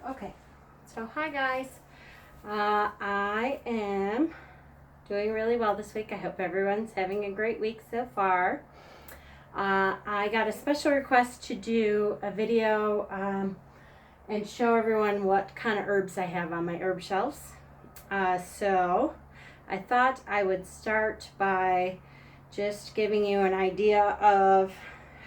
Okay, so hi guys. I am doing really well this week. I hope everyone's having a great week so far. I got a special request to do a video and show everyone what kind of herbs I have on my herb shelves. So I thought I would start by just giving you an idea of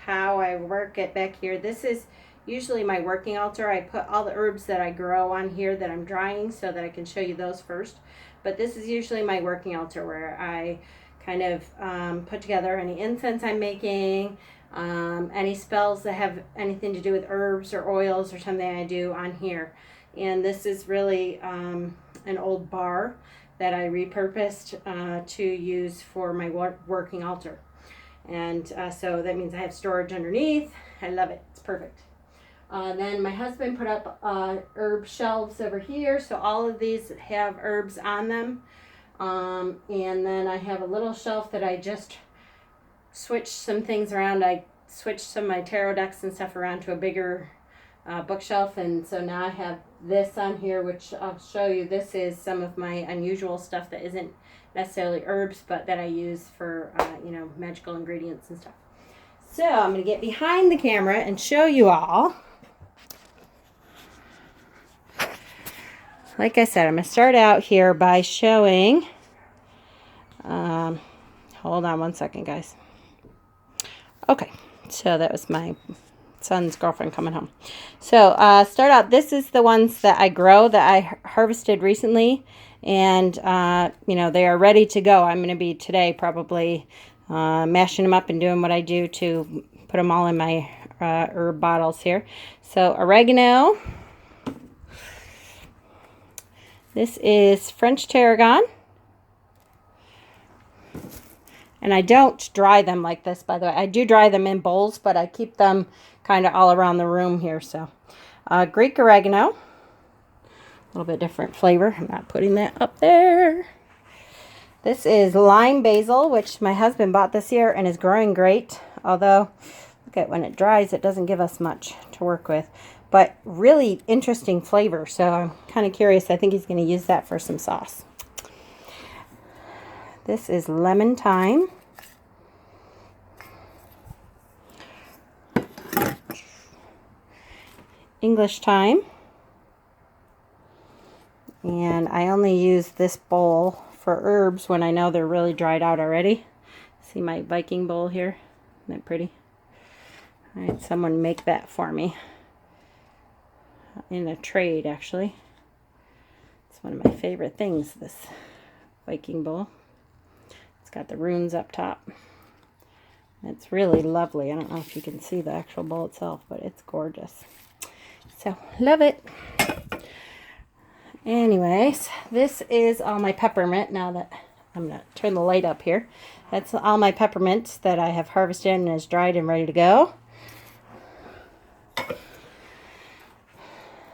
how I work it back here. This is usually my working altar. I put all the herbs that I grow on here that I'm drying so that I can show you those first. But this is usually my working altar where I kind of put together any incense I'm making, any spells that have anything to do with herbs or oils or something I do on here. And this is really an old bar that I repurposed to use for my working altar. And so that means I have storage underneath. I love it. It's perfect. Then my husband put up herb shelves over here. So all of these have herbs on them. And then I have a little shelf that I just switched some things around. I switched some of my tarot decks and stuff around to a bigger bookshelf. And so now I have this on here, which I'll show you. This is some of my unusual stuff that isn't necessarily herbs, but that I use for, magical ingredients and stuff. So I'm going to get behind the camera and show you all. Like I said, I'm going to start out here by showing, hold on one second, guys. Okay, so that was my son's girlfriend coming home. So start out, this is the ones that I grow that I harvested recently, and they are ready to go. I'm going to be today probably mashing them up and doing what I do to put them all in my herb bottles here. So oregano. This is French tarragon. And I don't dry them like this, by the way. I do dry them in bowls, but I keep them kind of all around the room here. So Greek oregano. A little bit different flavor. I'm not putting that up there. This is lime basil, which my husband bought this year and is growing great. Although, look at when it dries, it doesn't give us much to work with. But really interesting flavor, so I'm kind of curious. I think he's going to use that for some sauce. This is lemon thyme. English thyme. And I only use this bowl for herbs when I know they're really dried out already. See my Viking bowl here? Isn't that pretty? I had someone make that for me. In a trade, actually. It's one of my favorite things, this Viking bowl. It's got the runes up top. It's really lovely. I don't know if you can see the actual bowl itself, but it's gorgeous. So, love it. Anyways, this is all my peppermint. Now that I'm going to turn the light up here. That's all my peppermint that I have harvested and is dried and ready to go.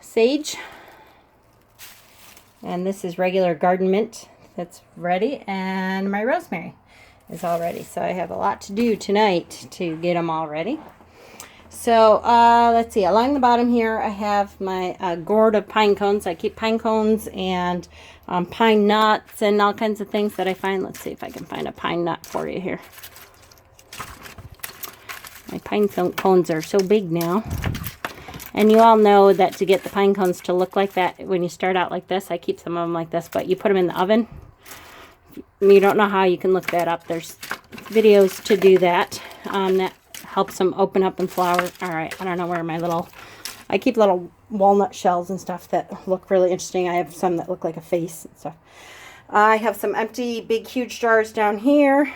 Sage, and this is regular garden mint that's ready, and my rosemary is all ready. So I have a lot to do tonight to get them all ready. So let's see, along the bottom here I have my gourd of pine cones. I keep pine cones and pine nuts and all kinds of things that I find. Let's see if I can find a pine nut for you here. My pine cones are so big now. And you all know that to get the pine cones to look like that, when you start out like this, I keep some of them like this, but you put them in the oven. You don't know how you can look that up. There's videos to do that. That helps them open up and flower. All right, I don't know where my I keep little walnut shells and stuff that look really interesting. I have some that look like a face and stuff. I have some empty, big, huge jars down here.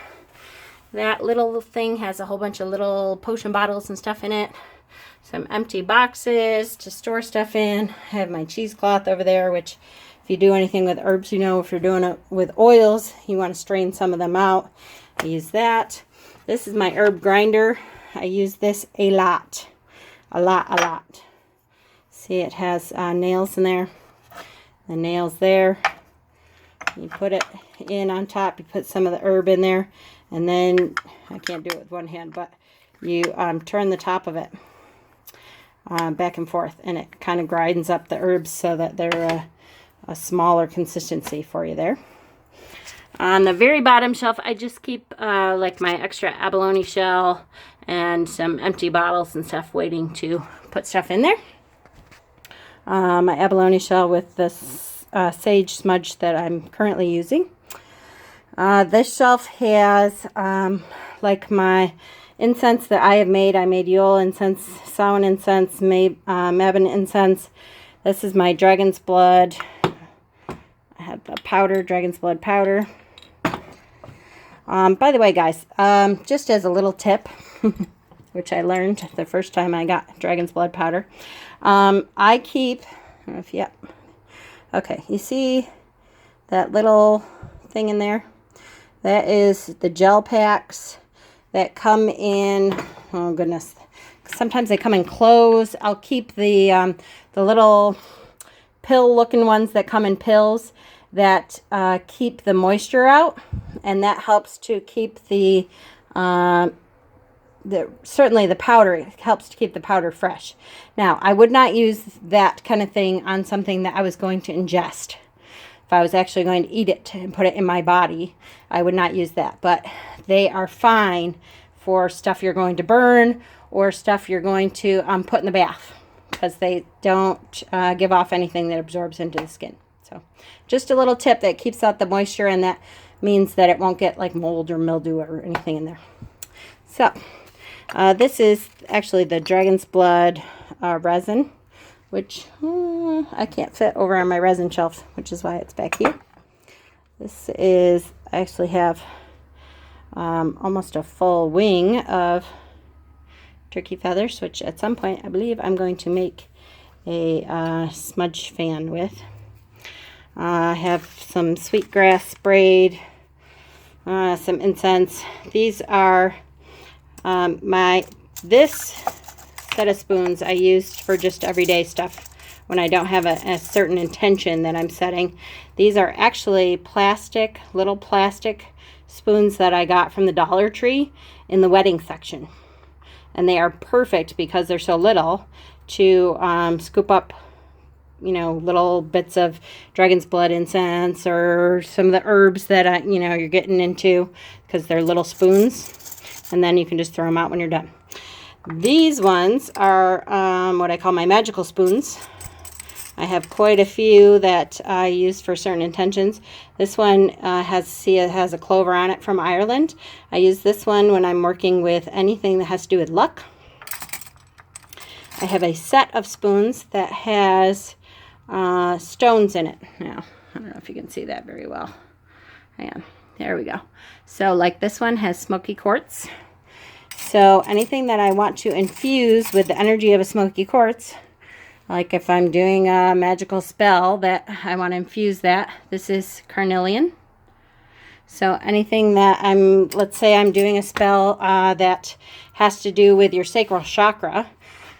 That little thing has a whole bunch of little potion bottles and stuff in it. Some empty boxes to store stuff in. I have my cheesecloth over there, which if you do anything with herbs, if you're doing it with oils, you want to strain some of them out. I use that. This is my herb grinder. I use this a lot. A lot. See, it has nails in there. The nails there. You put it in on top. You put some of the herb in there. And then, I can't do it with one hand, but you turn the top of it. back and forth, and it kind of grinds up the herbs so that they're a smaller consistency for you there. On the very bottom shelf, I just keep like my extra abalone shell and some empty bottles and stuff waiting to put stuff in there. My abalone shell with this sage smudge that I'm currently using. This shelf has like my incense that I have made. I made Yule incense, Samhain incense, Mabon incense. This is my dragon's blood. I have the powder, dragon's blood powder. By the way, guys, just as a little tip, which I learned the first time I got dragon's blood powder, I keep, I don't know if, yep. Okay, you see that little thing in there? That is the gel packs that come in, oh goodness, sometimes they come in clothes. I'll keep the little pill-looking ones that come in pills that keep the moisture out, and that helps to keep certainly the powder, it helps to keep the powder fresh. Now, I would not use that kind of thing on something that I was going to ingest. If I was actually going to eat it and put it in my body, I would not use that. But they are fine for stuff you're going to burn or stuff you're going to put in the bath, because they don't give off anything that absorbs into the skin. So just a little tip that keeps out the moisture, and that means that it won't get like mold or mildew or anything in there. So this is actually the dragon's blood resin, which I can't fit over on my resin shelf, which is why it's back here. This is, I actually have almost a full wing of turkey feathers, which at some point I believe I'm going to make a smudge fan with. I have some sweetgrass sprayed, some incense. These are this set of spoons I used for just everyday stuff when I don't have a certain intention that I'm setting. These are actually little plastic spoons that I got from the Dollar Tree in the wedding section. And they are perfect because they're so little to scoop up, little bits of dragon's blood incense or some of the herbs that, you're getting into, because they're little spoons. And then you can just throw them out when you're done. These ones are what I call my magical spoons. I have quite a few that I use for certain intentions. This one it has a clover on it from Ireland. I use this one when I'm working with anything that has to do with luck. I have a set of spoons that has stones in it. Now, I don't know if you can see that very well. Hang on. There we go. So like this one has Smoky Quartz. So anything that I want to infuse with the energy of a Smoky Quartz, like if I'm doing a magical spell that I want to infuse that, this is carnelian. So anything that let's say I'm doing a spell that has to do with your sacral chakra,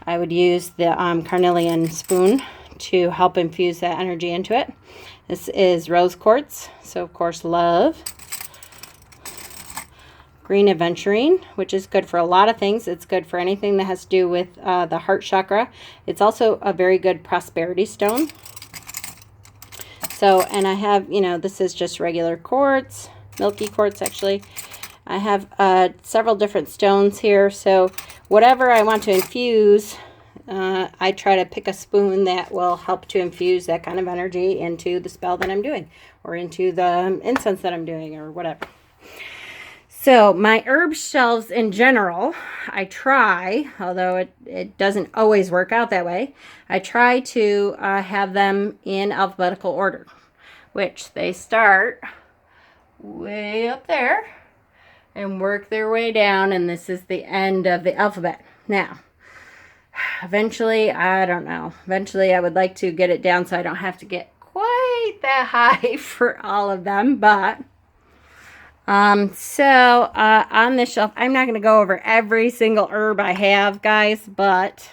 I would use the carnelian spoon to help infuse that energy into it. This is rose quartz, so of course love. Green aventurine, which is good for a lot of things. It's good for anything that has to do with the heart chakra. It's also a very good prosperity stone. So, and I have, this is just regular quartz, milky quartz actually. I have several different stones here. So whatever I want to infuse, I try to pick a spoon that will help to infuse that kind of energy into the spell that I'm doing, or into the incense that I'm doing, or whatever. So my herb shelves in general, I try, although it doesn't always work out that way, I try to have them in alphabetical order, which they start way up there and work their way down, and this is the end of the alphabet. Now, eventually, I don't know, I would like to get it down so I don't have to get quite that high for all of them, but on this shelf, I'm not going to go over every single herb I have, guys, but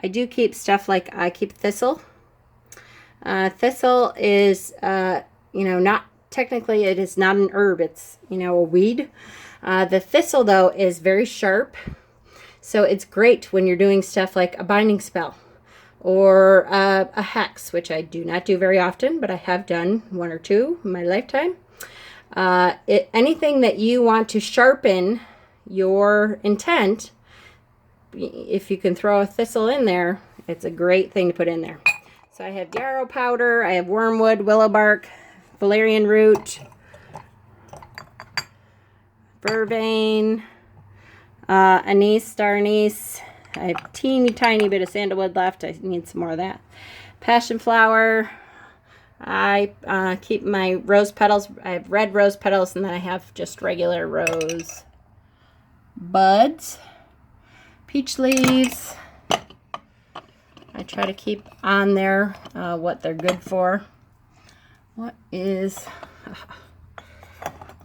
I do keep stuff like I keep thistle. Thistle is, not technically, it is not an herb. It's, a weed. The thistle, though, is very sharp. So it's great when you're doing stuff like a binding spell or a hex, which I do not do very often, but I have done 1 or 2 in my lifetime. Anything that you want to sharpen your intent, if you can throw a thistle in there, it's a great thing to put in there. So I have yarrow powder, I have wormwood, willow bark, valerian root, vervain, anise, star anise. I have a teeny tiny bit of sandalwood left. I need some more of that. Passion flower. I keep my rose petals. I have red rose petals, and then I have just regular rose buds. Peach leaves. I try to keep on there what they're good for. What is...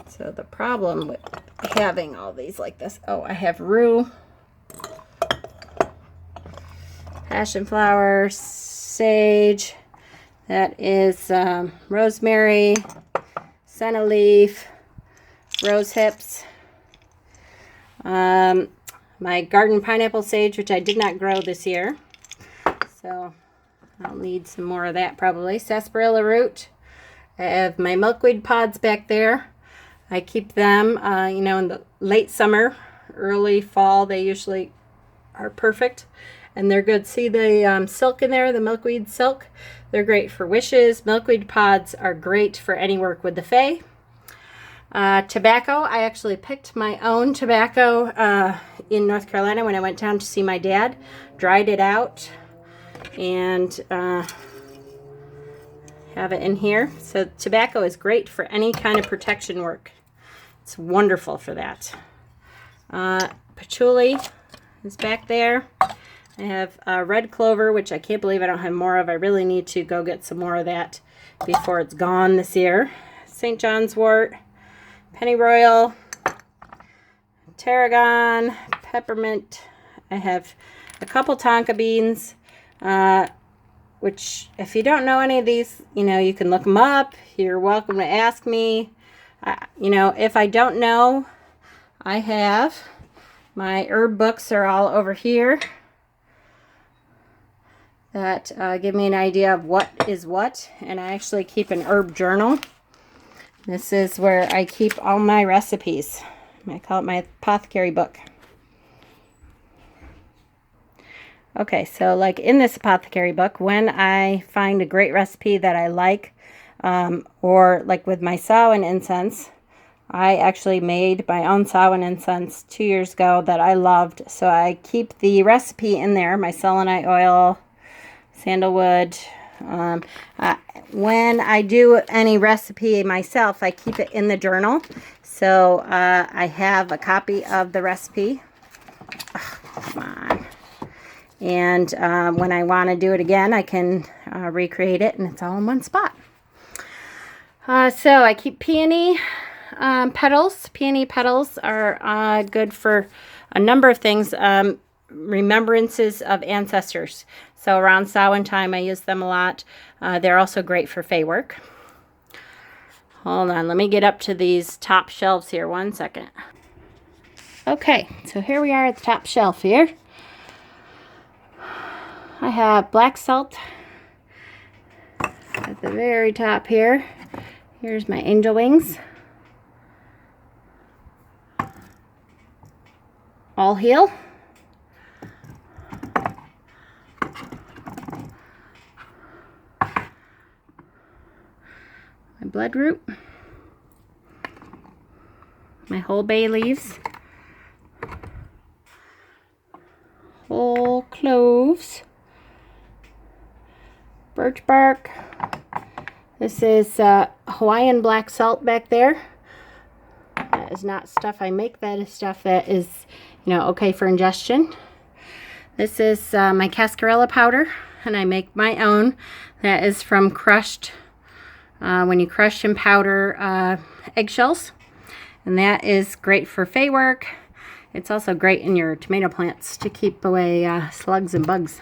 So the problem with having all these like this... Oh, I have rue, passion flower, sage. That is rosemary, senna leaf, rose hips. My garden pineapple sage, which I did not grow this year. So I'll need some more of that probably. Sarsaparilla root. I have my milkweed pods back there. I keep them, you know, in the late summer, early fall. They usually are perfect. And they're good. See the silk in there, the milkweed silk? They're great for wishes. Milkweed pods are great for any work with the fae. Tobacco. I actually picked my own tobacco in North Carolina when I went down to see my dad. Dried it out and have it in here. So tobacco is great for any kind of protection work. It's wonderful for that. Patchouli is back there. I have red clover, which I can't believe I don't have more of. I really need to go get some more of that before it's gone this year. St. John's wort, pennyroyal, tarragon, peppermint. I have a couple tonka beans, which if you don't know any of these, you know, you can look them up. You're welcome to ask me. You know, if I don't know, I have my herb books are all over here that give me an idea of what is what, and I actually keep an herb journal. This is where I keep all my recipes. I call it my apothecary book. Okay, so like in this apothecary book, when I find a great recipe that I like, or like with my Samhain incense, I actually made my own Samhain incense 2 years ago that I loved. So I keep the recipe in there, my selenite oil, sandalwood. When I do any recipe myself, I keep it in the journal. So I have a copy of the recipe. Oh, come on. And when I want to do it again, I can recreate it, and it's all in one spot. So I keep peony petals. Peony petals are good for a number of things. Remembrances of ancestors. So around Samhain time, I use them a lot. They're also great for fae work. Hold on, let me get up to these top shelves here. 1 second. Okay, so here we are at the top shelf here. I have black salt at the very top here. Here's my angel wings. All heal. My bloodroot. My whole bay leaves. Whole cloves. Birch bark. This is Hawaiian black salt back there. That is not stuff I make. That is stuff that is, you know, okay for ingestion. This is my cascarilla powder, and I make my own. That is from crushed, when you crush and powder eggshells. And that is great for fae work. It's also great in your tomato plants to keep away slugs and bugs.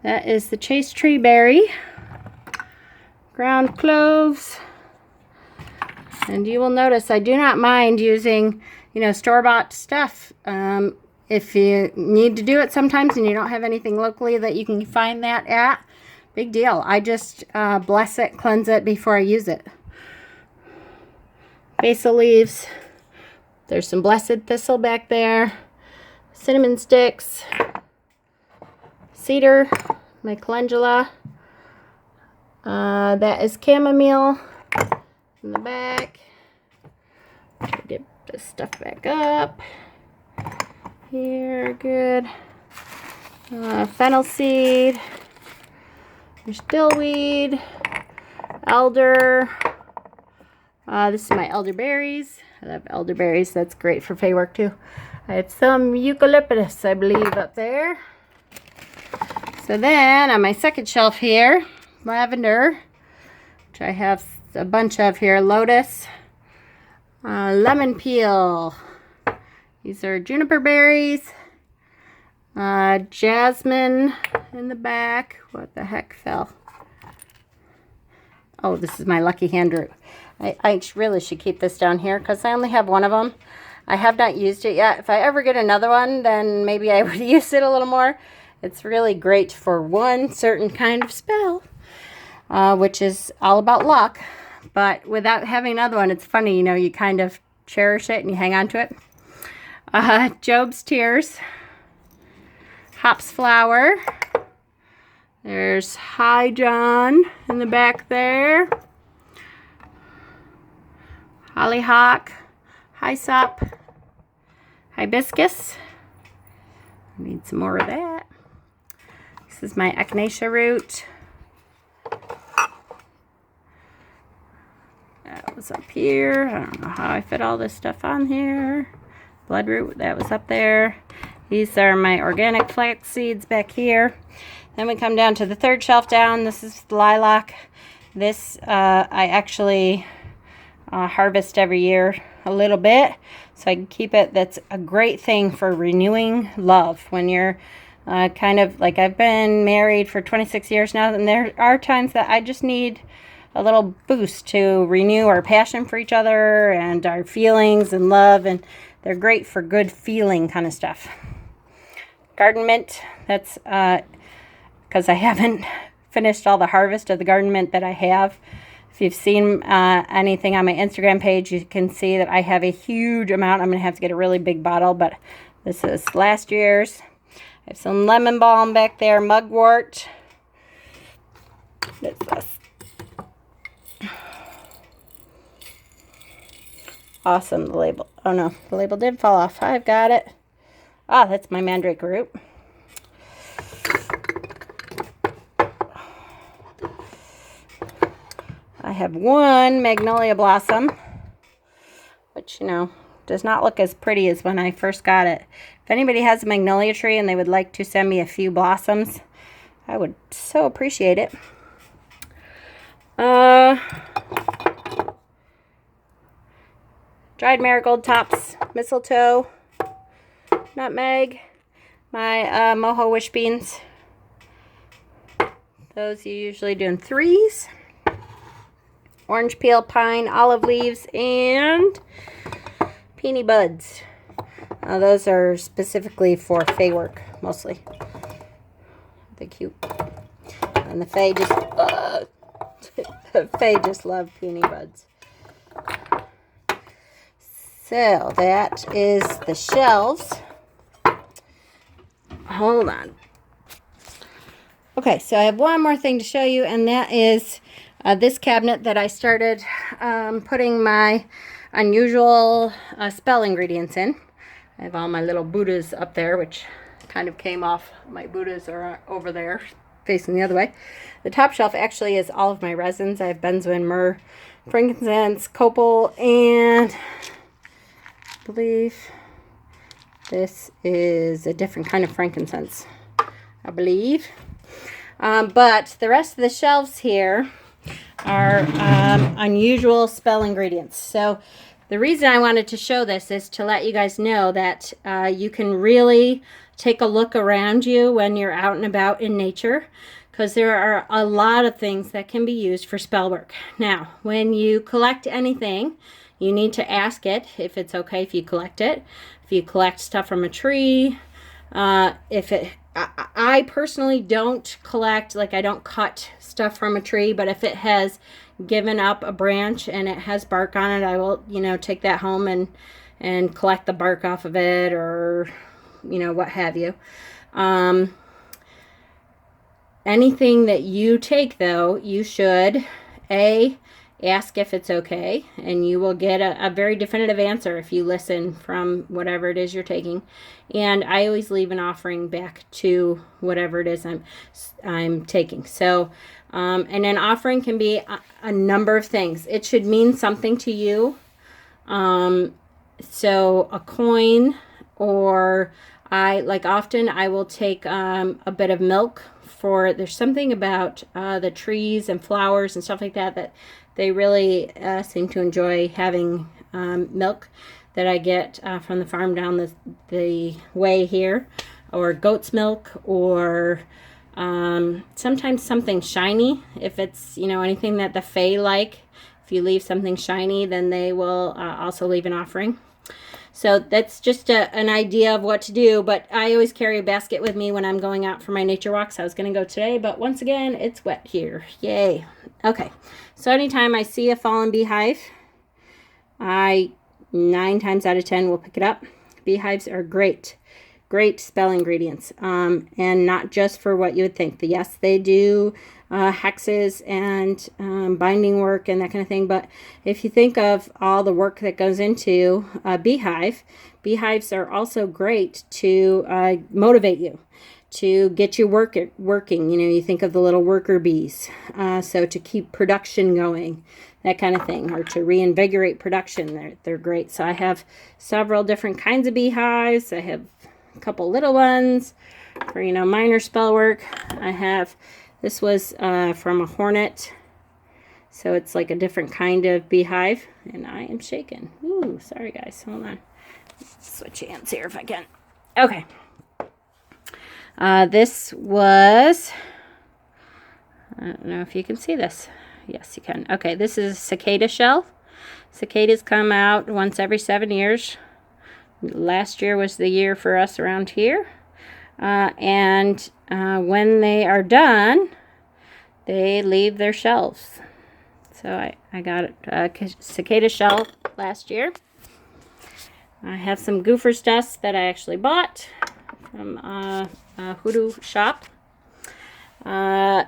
That is the chase tree berry, ground cloves, and you will notice I do not mind using, you know, store-bought stuff. If you need to do it sometimes and you don't have anything locally that you can find that at, big deal. I just bless it, cleanse it before I use it. Basil leaves. There's some blessed thistle back there. Cinnamon sticks. Cedar. My calendula. That is chamomile in the back. Get this stuff back up. Here, good. Fennel seed. There's dillweed. Elder. This is my elderberries. I love elderberries. That's great for fey work too. I have some eucalyptus, I believe, up there. So then on my second shelf here, lavender, which I have a bunch of here. Lotus. Lemon peel. These are juniper berries. Jasmine in the back. What the heck fell? Oh, this is my lucky hand root. I really should keep this down here because I only have one of them. I have not used it yet. If I ever get another one, then maybe I would use it a little more. It's really great for one certain kind of spell, which is all about luck. But without having another one, it's funny, you know, you kind of cherish it and you hang on to it. Job's Tears, Hops Flower, there's High John in the back there, Hollyhock, Hyssop, Hibiscus, need some more of that. This is my Echinacea root. That was up here. I don't know how I fit all this stuff on here. Bloodroot, that was up there. These are my organic flax seeds back here. Then we come down to the third shelf down. This is lilac. This I actually harvest every year a little bit so I can keep it. That's a great thing for renewing love when you're kind of like, I've been married for 26 years now, and there are times that I just need a little boost to renew our passion for each other and our feelings and love, and they're great for good feeling kind of stuff. Garden mint, that's because I haven't finished all the harvest of the garden mint that I have. If you've seen anything on my Instagram page, you can see that I have a huge amount. I'm going to have to get a really big bottle, but this is last year's. I have some lemon balm back there, mugwort. What's this? Awesome, the label. Oh no, the label did fall off. I've got it. Ah, that's my mandrake root. I have one Magnolia Blossom, which, you know, does not look as pretty as when I first got it. If anybody has a magnolia tree and they would like to send me a few blossoms, I would so appreciate it. Dried marigold tops, mistletoe, nutmeg, my mojo wish beans. Those you usually do in threes. Orange peel, pine, olive leaves, and peony buds. Those are specifically for fey work, mostly. They're cute. And the fey just, the fey just love peony buds. So that is the shelves. Hold on. Okay, so I have one more thing to show you, and that is this cabinet that I started putting my unusual spell ingredients in. I have all my little Buddhas up there, which kind of came off. My Buddhas are over there, facing the other way. The top shelf actually is all of my resins. I have benzoin, myrrh, frankincense, copal, and I believe this is a different kind of frankincense, I believe. But the rest of the shelves here are unusual spell ingredients. So the reason I wanted to show this is to let you guys know that you can really take a look around you when you're out and about in nature, because there are a lot of things that can be used for spell work. Now, when you collect anything, You need to ask it if it's okay if you collect it. If you collect stuff from a tree, I personally don't collect, like I don't cut stuff from a tree, but if it has given up a branch and it has bark on it, I will, take that home and collect the bark off of it, or, what have you. Anything that you take, though, you should, ask if it's okay, and you will get a very definitive answer if you listen from whatever it is you're taking. And I always leave an offering back to whatever it is I'm taking. So, and an offering can be a number of things. It should mean something to you. So a coin, or often I will take a bit of milk. There's something about the trees and flowers and stuff like that they really seem to enjoy having milk that I get from the farm down the way here, or goat's milk, or sometimes something shiny. If it's, anything that the Fae like, if you leave something shiny, then they will also leave an offering. So that's just an idea of what to do, but I always carry a basket with me when I'm going out for my nature walks. I was going to go today, but once again, it's wet here. Yay. Okay, so anytime I see a fallen beehive, I 9 times out of 10 will pick it up. Beehives are great spell ingredients, and not just for what you would think. Yes, they do hexes and binding work and that kind of thing, but if you think of all the work that goes into a beehive, beehives are also great to motivate you, to get you working. You think of the little worker bees, so to keep production going, that kind of thing, or to reinvigorate production. They're great. So I have several different kinds of beehives. I have a couple little ones for minor spell work. This was from a hornet, so it's like a different kind of beehive, and I am shaking. Ooh, sorry guys, hold on. Switch hands here if I can. Okay. This was, I don't know if you can see this. Yes, you can. Okay, this is a cicada shell. Cicadas come out once every 7 years. Last year was the year for us around here. And when they are done, they leave their shells. So I got a cicada shell last year. I have some goopher's dust that I actually bought from a hoodoo shop. I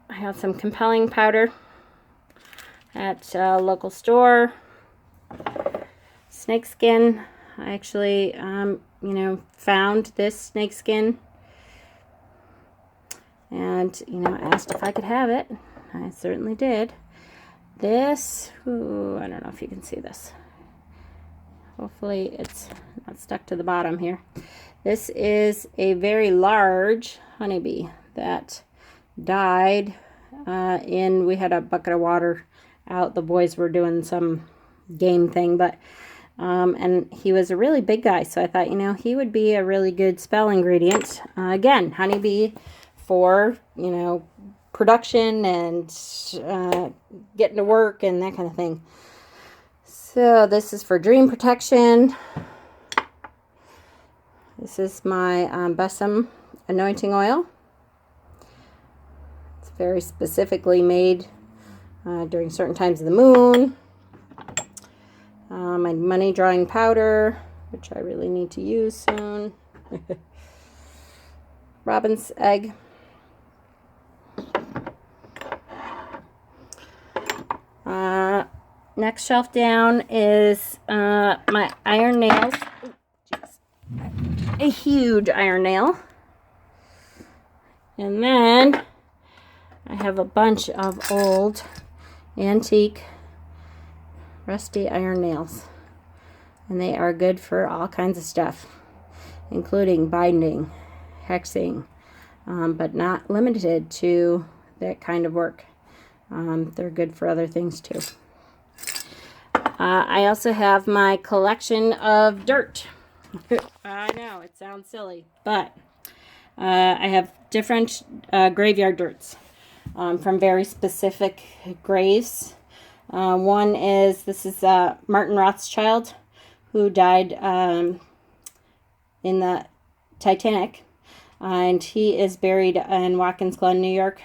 have some compelling powder at a local store. Snakeskin. I actually, found this snakeskin, and, asked if I could have it. I certainly did. This, I don't know if you can see this. Hopefully it's not stuck to the bottom here. This is a very large honeybee that died we had a bucket of water out. The boys were doing some game thing, but and he was a really big guy, so I thought, he would be a really good spell ingredient. Again, honeybee for, production and getting to work and that kind of thing. So this is for dream protection. This is my Balm anointing oil. It's very specifically made during certain times of the moon. My money drawing powder, which I really need to use soon. Robin's egg. Next shelf down is my iron nails. A huge iron nail. And then I have a bunch of old antique rusty iron nails, and they are good for all kinds of stuff, including binding, hexing, but not limited to that kind of work. They're good for other things too. I also have my collection of dirt. I know, it sounds silly, but I have different graveyard dirts from very specific graves. One is, this is Martin Rothschild, who died in the Titanic, and he is buried in Watkins Glen, New York.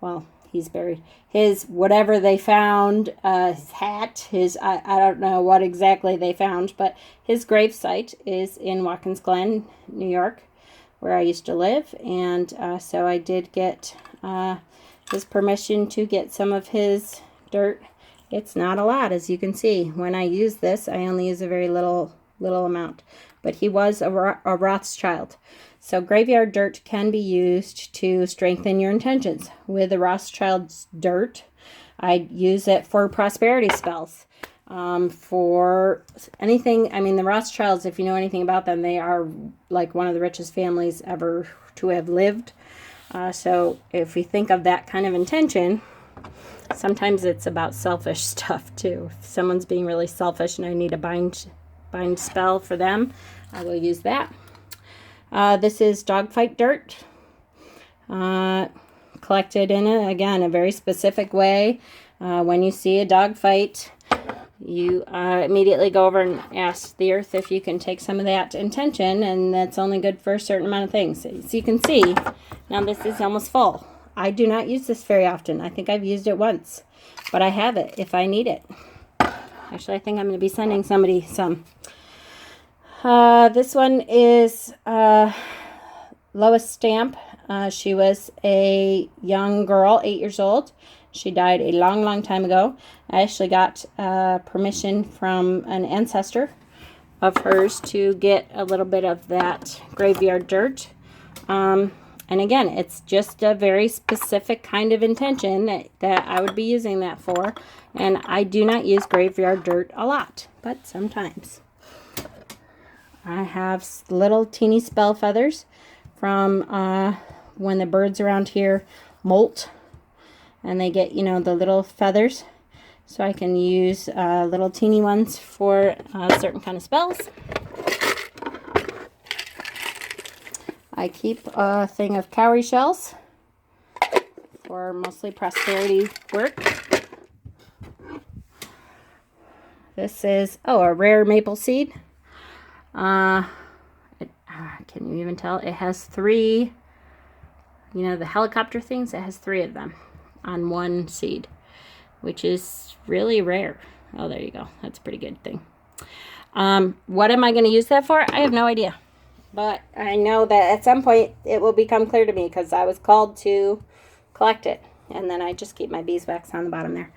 Well, he's buried. His, whatever they found, his hat, his, I don't know what exactly they found, but his gravesite is in Watkins Glen, New York, where I used to live. And so I did get his permission to get some of his dirt. It's not a lot, as you can see. When I use this, I only use a very little amount. But he was a Rothschild. So graveyard dirt can be used to strengthen your intentions. With the Rothschild's dirt, I use it for prosperity spells. For anything, I mean, the Rothschilds, if you know anything about them, they are like one of the richest families ever to have lived. So if we think of that kind of intention, sometimes it's about selfish stuff too. If someone's being really selfish and I need a bind spell for them, I will use that. This is dogfight dirt, collected in a very specific way. When you see a dogfight, you immediately go over and ask the earth if you can take some of that intention, and that's only good for a certain amount of things. So you can see, now this is almost full. I do not use this very often. I think I've used it once, but I have it if I need it. Actually, I think I'm going to be sending somebody some. This one is Lois Stamp. She was a young girl, 8 years old. She died a long time ago. I actually got permission from an ancestor of hers to get a little bit of that graveyard dirt. And again, it's just a very specific kind of intention that I would be using that for. And I do not use graveyard dirt a lot, but sometimes. I have little teeny spell feathers from when the birds around here molt. And they get, you know, the little feathers. So I can use little teeny ones for certain kind of spells. I keep a thing of cowrie shells for mostly prosperity work. This is, a rare maple seed. Can you even tell? It has 3, you know, the helicopter things, it has 3 of them on one seed, which is really rare. Oh, there you go. That's a pretty good thing. What am I going to use that for? I have no idea. But I know that at some point it will become clear to me because I was called to collect it. And then I just keep my beeswax on the bottom there.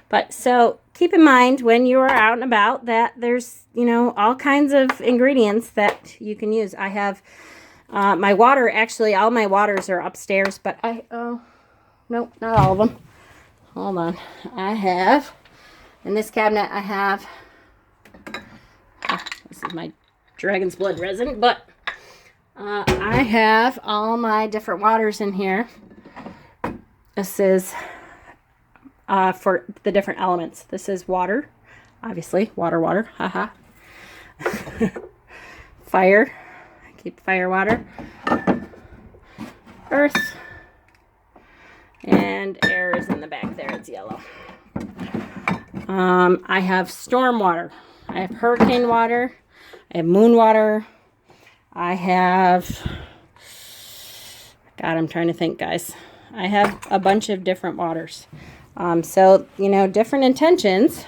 But so keep in mind when you are out and about that there's, you know, all kinds of ingredients that you can use. I have my water, actually all my waters are upstairs, but nope, not all of them. Hold on. I have, in this cabinet, I have, this is my Dragon's Blood resin, but I have all my different waters in here. This is for the different elements. This is water, obviously, water, haha. Fire, I keep fire water. Earth. And air is in the back there, it's yellow. I have storm water. I have hurricane water. I have moon water. I have, God, I'm trying to think, guys. I have a bunch of different waters. So, you know, different intentions.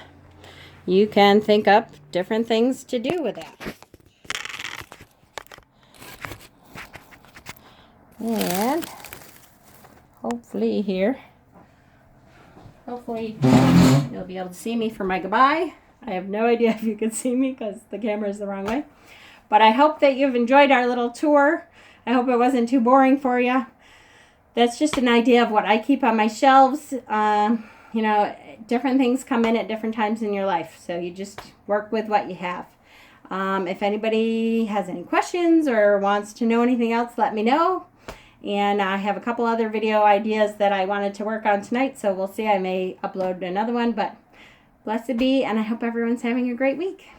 You can think up different things to do with that. And hopefully you'll be able to see me for my goodbye. I have no idea if you can see me because the camera is the wrong way. But I hope that you've enjoyed our little tour. I hope it wasn't too boring for you. That's just an idea of what I keep on my shelves. You know, different things come in at different times in your life. So you just work with what you have. If anybody has any questions or wants to know anything else, let me know. And I have a couple other video ideas that I wanted to work on tonight. So we'll see. I may upload another one. But blessed be. And I hope everyone's having a great week.